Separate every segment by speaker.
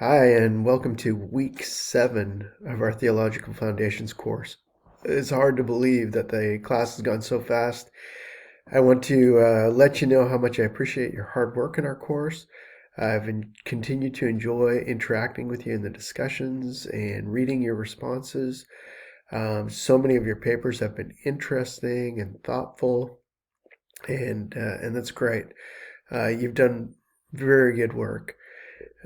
Speaker 1: Hi, and welcome to week 7 of our Theological Foundations course. It's hard to believe that the class has gone so fast. I want to let you know how much I appreciate your hard work in our course. Continued to enjoy interacting with you in the discussions and reading your responses. So many of your papers have been interesting and thoughtful, and that's great. You've done very good work.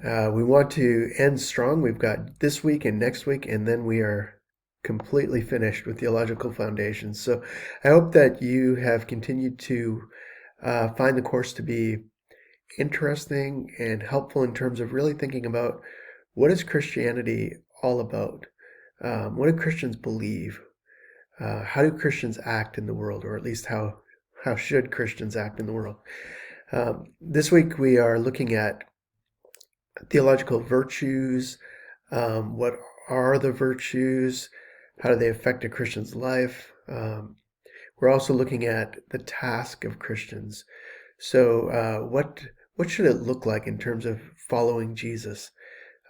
Speaker 1: We want to end strong. We've got this week and next week, and then we are completely finished with theological foundations. So I hope that you have continued to find the course to be interesting and helpful in terms of really thinking about what is Christianity all about? What do Christians believe? How do Christians act in the world, or at least how should Christians act in the world? This week we are looking at theological virtues. What are the virtues? How do they affect a Christian's life? We're also looking at the task of Christians. So, what should it look like in terms of following Jesus?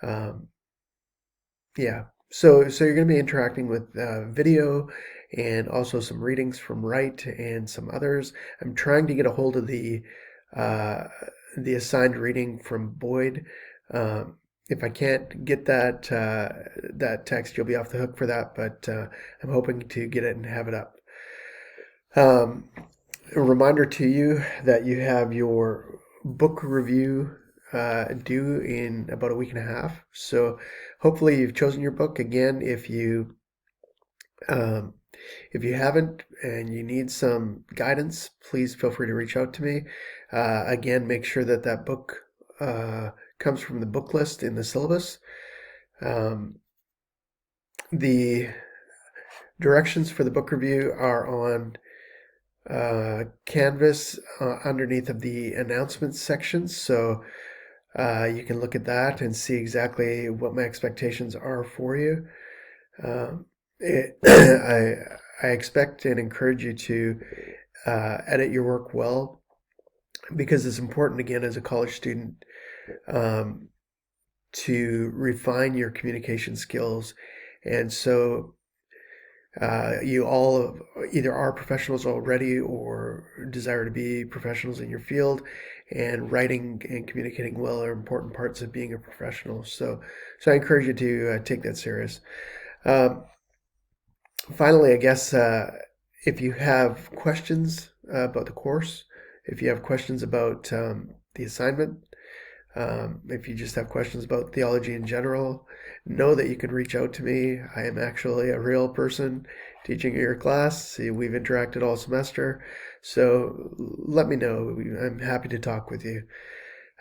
Speaker 1: Um, yeah. So you're going to be interacting with video and also some readings from Wright and some others. I'm trying to get a hold of uh, the assigned reading from Boyd. If I can't get that text, you'll be off the hook for that. But I'm hoping to get it and have it up. Um, a reminder to you that you have your book review due in about a week and a half. So hopefully you've chosen your book. Again, um, if you haven't and you need some guidance, please feel free to reach out to me. Again, make sure that that book comes from the book list in the syllabus. Um, the directions for the book review are on Canvas underneath of the announcements section. So you can look at that and see exactly what my expectations are for you. Um, I expect and encourage you to edit your work well, because it's important, again, as a college student, um, to refine your communication skills. And so you all either are professionals already or desire to be professionals in your field, and writing and communicating well are important parts of being a professional. So I encourage you to take that serious. Um, Finally, I guess if you have questions about the course, if you have questions about the assignment, if you just have questions about theology in general, know that you can reach out to me. I am actually a real person teaching your class. See, we've interacted all semester, so let me know. I'm happy to talk with you.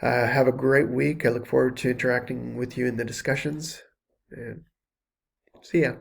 Speaker 1: Have a great week. I look forward to interacting with you in the discussions. And see ya.